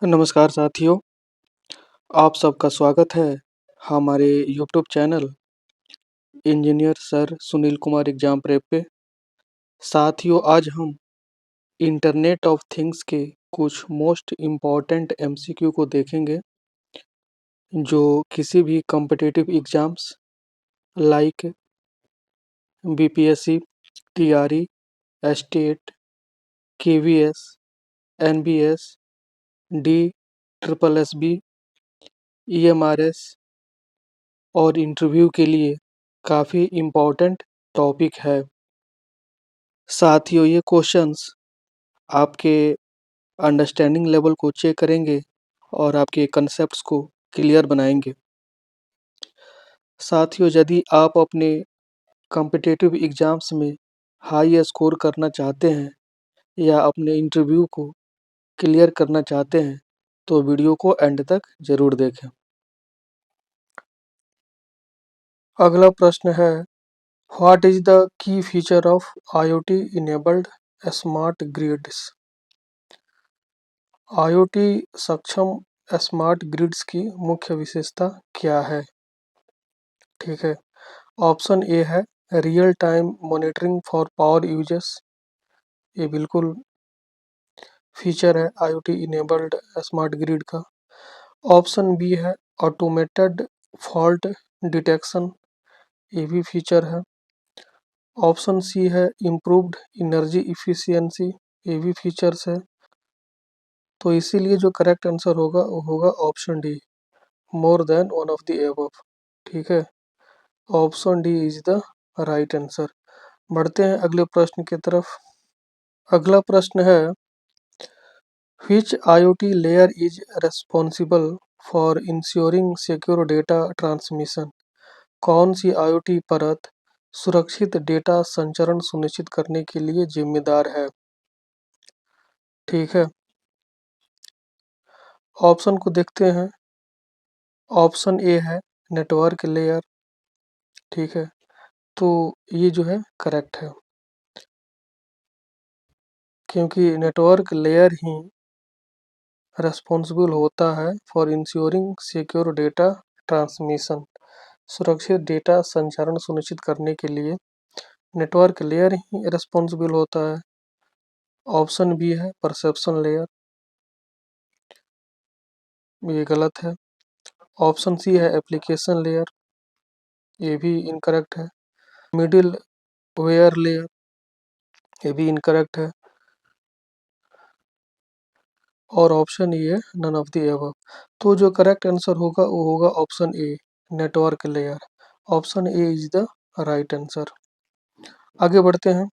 नमस्कार साथियों, आप सबका स्वागत है हमारे YouTube channel engineer sir Sunil Kumar exam prep पे। साथियों, आज हम इंटरनेट ऑफ थिंग्स के कुछ मोस्ट इम्पॉर्टेंट एमसीक्यू को देखेंगे जो किसी भी competitive exams like BPSC, TRE, estate, KVS, NBS, D triple SB, EMRS और इंटरव्यू के लिए काफ़ी इम्पोर्टेंट टॉपिक है। साथियों, ये क्वेश्चंस आपके अंडरस्टैंडिंग लेवल को चेक करेंगे और आपके कंसेप्ट्स को क्लियर बनाएंगे। साथियों, यदि आप अपने कॉम्पिटिटिव एग्जाम्स में हाई स्कोर करना चाहते हैं या अपने इंटरव्यू को क्लियर करना चाहते हैं तो वीडियो को एंड तक ज़रूर देखें। अगला प्रश्न है, what is the key feature of IoT enabled smart grids? IoT सक्षम स्मार्ट ग्रिड्स की मुख्य विशेषता क्या है? ठीक है, ऑप्शन ए है real time monitoring for power users. ये बिल्कुल फीचर है IoT इनेबल्ड स्मार्ट ग्रिड का। ऑप्शन बी है ऑटोमेटेड फॉल्ट डिटेक्शन। ये भी फीचर है। ऑप्शन सी है इम्प्रूव्ड एनर्जी इफिशियंसी। ये भी फीचर्स है। तो इसीलिए जो करेक्ट आंसर होगा वो होगा option D, more than one of the above. ठीक है, option D is the right answer. बढ़ते हैं अगले प्रश्न की तरफ। अगला प्रश्न है, which IoT layer is responsible for ensuring secure data transmission? कौन सी IoT परत सुरक्षित डेटा संचरण सुनिश्चित करने के लिए जिम्मेदार है? ठीक है, ऑप्शन को देखते हैं। ऑप्शन ए है नेटवर्क लेयर। ठीक है, तो ये जो है करेक्ट है, क्योंकि नेटवर्क लेयर ही रेस्पॉन्सिबल होता है for ensuring secure data transmission. सुरक्षित डेटा संचरण सुनिश्चित करने के लिए नेटवर्क लेयर ही रेस्पॉन्सिबल होता है। ऑप्शन बी है परसेप्शन लेयर। ये गलत है। ऑप्शन सी है एप्लीकेशन लेयर। ये भी इनकरेक्ट है। मिडिल वेयर लेयर, ये भी इनकरेक्ट है। और ऑप्शन ई है नन ऑफ द एबव। तो जो करेक्ट आंसर होगा वो होगा option A, network layer. Option A is the right answer. आगे बढ़ते हैं।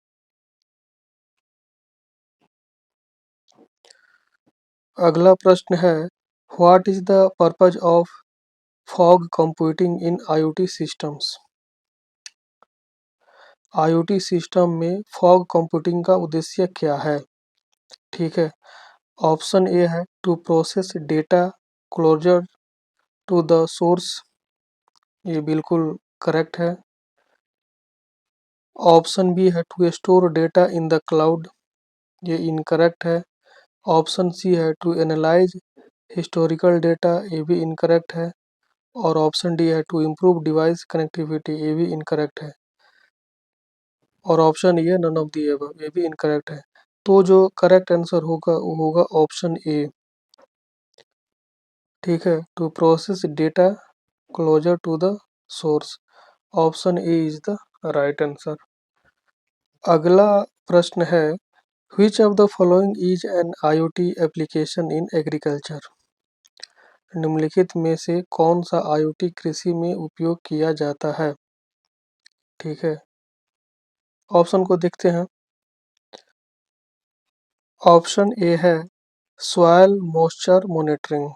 अगला प्रश्न है, what is the purpose of fog computing in IoT systems? IoT system में फॉग कंप्यूटिंग का उद्देश्य क्या है? ठीक है, ऑप्शन ए है to process data closer to the source. ये बिल्कुल करेक्ट है। ऑप्शन बी है to store data in the cloud. ये इनकरेक्ट है। ऑप्शन सी है टू एनालाइज हिस्टोरिकल डेटा। ये भी इनकरेक्ट है। और ऑप्शन डी है टू इम्प्रूव डिवाइस कनेक्टिविटी। ये भी इनकरेक्ट है। और ऑप्शन ये नन ऑफ दी एबव, ये भी इनकरेक्ट है। तो जो करेक्ट आंसर होगा वो होगा ऑप्शन ए। ठीक है, to process data closer to the source. Option A is the right answer. अगला प्रश्न है, which of the following is an IoT application in agriculture? निम्नलिखित में से कौन सा IoT कृषि में उपयोग किया जाता है? ठीक है, ऑप्शन को देखते हैं। ऑप्शन ए है सॉइल मॉइस्चर मॉनिटरिंग।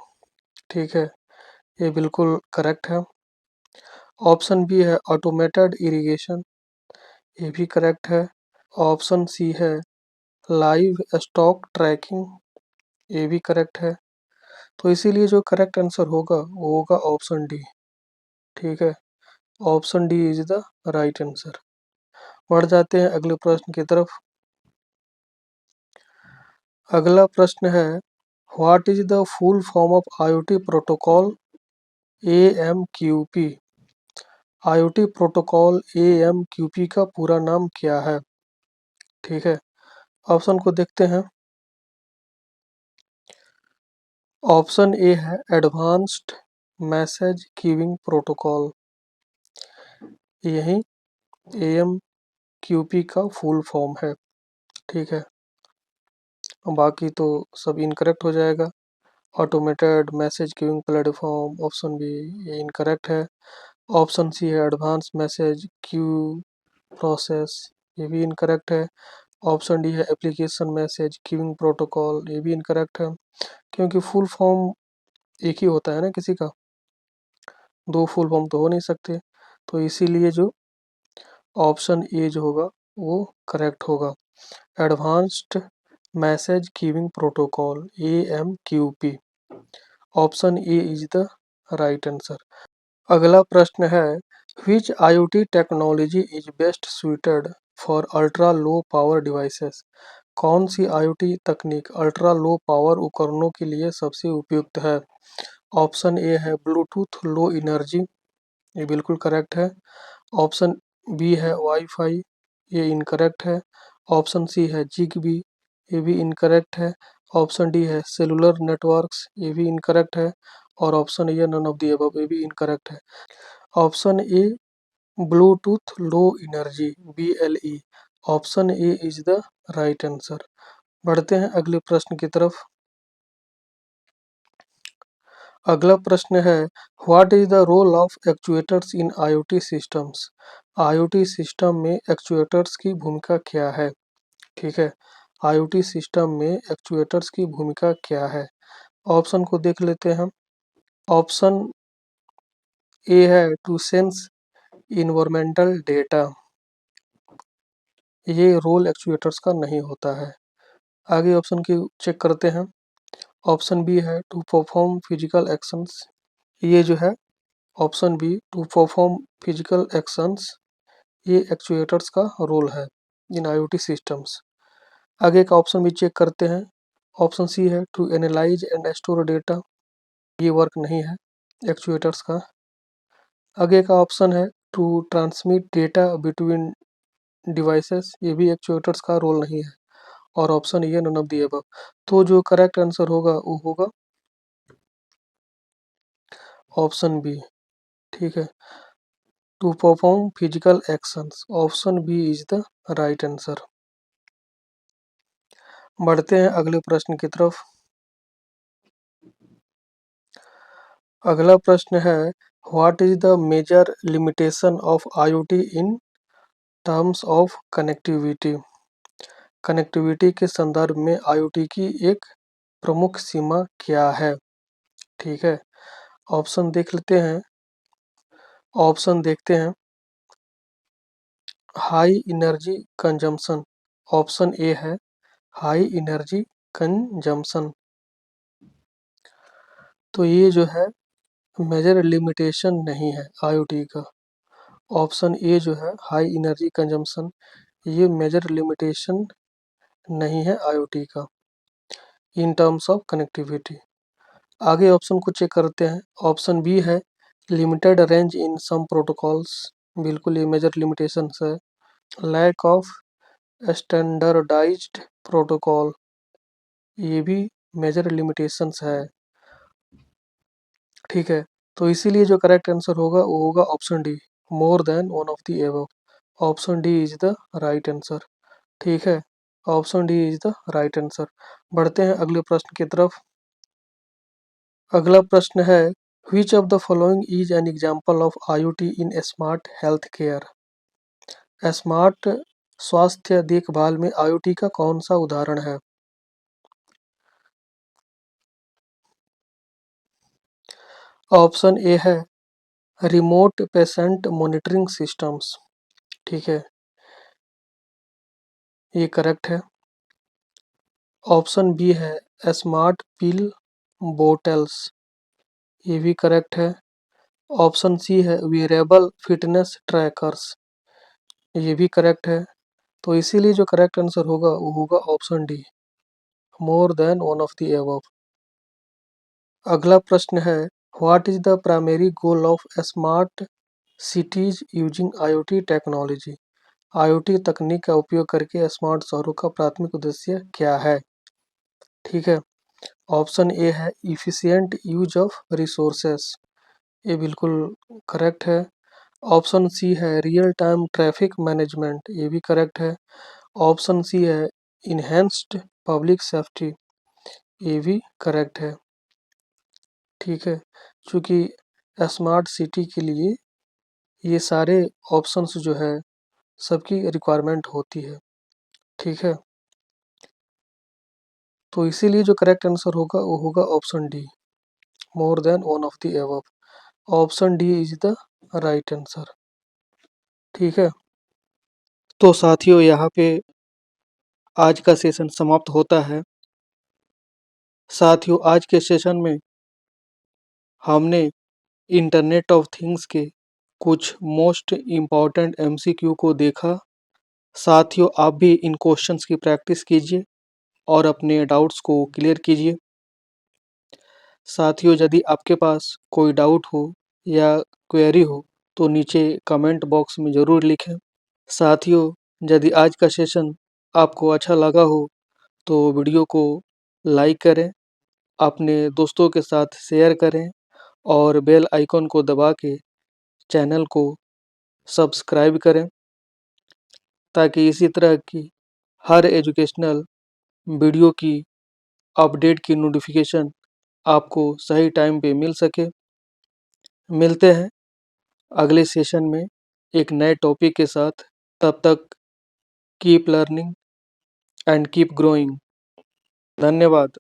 ठीक है, ये बिल्कुल करेक्ट है। ऑप्शन बी है ऑटोमेटेड इरिगेशन। ये भी करेक्ट है। ऑप्शन सी है लाइव स्टॉक ट्रैकिंग। ये भी करेक्ट है। तो इसीलिए जो करेक्ट आंसर होगा वो होगा ऑप्शन डी। ठीक है, option D is the right answer. बढ़ जाते हैं अगले प्रश्न की तरफ। अगला प्रश्न है, what is the full form of IoT protocol AMQP? IoT protocol AMQP का पूरा नाम क्या है? ठीक है, ऑप्शन को देखते हैं। ऑप्शन ए है एडवांस्ड मैसेज क्यूइंग प्रोटोकॉल, यही AMQP का फुल फॉर्म है। ठीक है, बाकी तो सब इनकरेक्ट हो जाएगा। Automated message queuing platform, option B ये इनकरेक्ट है। ऑप्शन सी है एडवांस मैसेज क्यू प्रोसेस, ये भी इनकरेक्ट है। ऑप्शन डी है एप्लीकेशन मैसेज क्यूइंग प्रोटोकॉल, ये भी इनकरेक्ट है, क्योंकि फुल फॉर्म एक ही होता है ना किसी का, दो फुल फॉर्म तो हो नहीं सकते, तो इसीलिए जो ऑप्शन ए जो होगा वो करेक्ट होगा, advanced message queuing protocol AMQP। Option A is the right answer. अगला प्रश्न है, विच IoT technology is best suited for ultra low power devices? कौन सी IoT तकनीक अल्ट्रा लो पावर उपकरणों के लिए सबसे उपयुक्त है? ऑप्शन ए है ब्लूटूथ लो एनर्जी, ये बिल्कुल करेक्ट है। ऑप्शन बी है वाईफाई, ये इनकरेक्ट है। ऑप्शन सी है जिगबी, ये भी इनकरेक्ट है। ऑप्शन डी है सेलुलर नेटवर्क्स, ये भी इनकरेक्ट है। और option A none of the above, ये भी इनकरेक्ट है। Option A Bluetooth low energy BLE, option A is the right answer. बढ़ते हैं अगले प्रश्न की तरफ। अगला प्रश्न है, what is the role of actuators in IoT systems? IoT system में एक्चुएटर्स की भूमिका क्या है? ठीक है, IoT सिस्टम में एक्चुएटर्स की भूमिका क्या है? ऑप्शन को देख लेते हैं। ऑप्शन ए है टू सेंस इन्वायरमेंटल डेटा, ये रोल एक्चुएटर्स का नहीं होता है। आगे ऑप्शन की चेक करते हैं। ऑप्शन बी है टू परफॉर्म फिजिकल एक्शंस, ये जो है option B to perform physical actions, ये एक्चुएटर्स का रोल है इन IoT सिस्टम्स। आगे का ऑप्शन भी चेक करते हैं। ऑप्शन सी है to analyse and store data, ये वर्क नहीं है एक्चुएटर्स का। आगे का ऑप्शन है to transmit data between devices, ये भी एक्चुएटर्स का रोल नहीं है। और ऑप्शन ये नन ऑफ दी अबव। तो जो करेक्ट आंसर होगा वो होगा ऑप्शन बी। ठीक है, to perform physical actions, option B is the right answer. बढ़ते हैं अगले प्रश्न की तरफ। अगला प्रश्न है, what is the major limitation of IoT in terms of connectivity? Connectivity के संदर्भ में IoT की एक प्रमुख सीमा क्या है? ठीक है, ऑप्शन देख लेते हैं। ऑप्शन देखते हैं। High energy consumption, option A है हाई एनर्जी कंजम्पशन, तो ये जो है मेजर लिमिटेशन नहीं है IoT का। ऑप्शन ए जो है हाई एनर्जी कंजम्पशन, ये मेजर लिमिटेशन नहीं है IoT का इन टर्म्स ऑफ कनेक्टिविटी। आगे ऑप्शन को चेक करते हैं। ऑप्शन बी है limited range in some protocols, बिल्कुल ये मेजर लिमिटेशंस है। लैक ऑफ स्टैंडर्डाइज्ड प्रोटोकॉल, ये भी मेजर लिमिटेशंस है। ठीक है, तो इसीलिए जो करेक्ट आंसर होगा वो होगा option D, more than one of the above. Option D is the right answer. ठीक है, option D is the right answer. बढ़ते हैं अगले प्रश्न की तरफ। अगला प्रश्न है, which of the following is an example of IoT in smart health care? Smart स्वास्थ्य देखभाल में IoT का कौन सा उदाहरण है? ऑप्शन ए है रिमोट पेशेंट मॉनिटरिंग सिस्टम्स, ठीक है, ये करेक्ट है। ऑप्शन बी है स्मार्ट पिल बोटल्स, ये भी करेक्ट है। ऑप्शन सी है वेरेबल फिटनेस ट्रैकर्स, ये भी करेक्ट है। तो इसीलिए जो करेक्ट आंसर होगा वो होगा option D, more than one of the above. अगला प्रश्न है, what is the primary goal of smart cities using IoT technology? IoT तकनीक का उपयोग करके स्मार्ट शहरों का प्राथमिक उद्देश्य क्या है? ठीक है। ऑप्शन ए है इफिशिएंट यूज ऑफ रिसोर्सेस, ये बिल्कुल करेक्ट है। ऑप्शन सी है रियल टाइम ट्रैफिक मैनेजमेंट, ये भी करेक्ट है। ऑप्शन सी है इन्हेंस्ड पब्लिक सेफ्टी, ये भी करेक्ट है। ठीक है, क्योंकि स्मार्ट सिटी के लिए ये सारे ऑप्शंस जो है सबकी रिक्वायरमेंट होती है। ठीक है, तो इसीलिए जो करेक्ट आंसर होगा वो होगा option D, more than one of the above. Option D is the right answer. ठीक है, तो साथियों यहाँ पे आज का सेशन समाप्त होता है। साथियों आज के सेशन में हमने इंटरनेट ऑफ थिंग्स के कुछ मोस्ट इम्पॉर्टेंट एमसीक्यू को देखा। साथियों आप भी इन क्वेश्चंस की प्रैक्टिस कीजिए और अपने डाउट्स को क्लियर कीजिए। साथियों यदि आपके पास कोई डाउट हो या क्वेरी हो तो नीचे कमेंट बॉक्स में ज़रूर लिखें। साथियों यदि आज का सेशन आपको अच्छा लगा हो तो वीडियो को लाइक करें, अपने दोस्तों के साथ शेयर करें और बेल आइकन को दबा के चैनल को सब्सक्राइब करें ताकि इसी तरह की हर एजुकेशनल वीडियो की अपडेट की नोटिफिकेशन आपको सही टाइम पे मिल सके। मिलते हैं अगले सेशन में एक नए टॉपिक के साथ। तब तक keep learning and keep growing. धन्यवाद।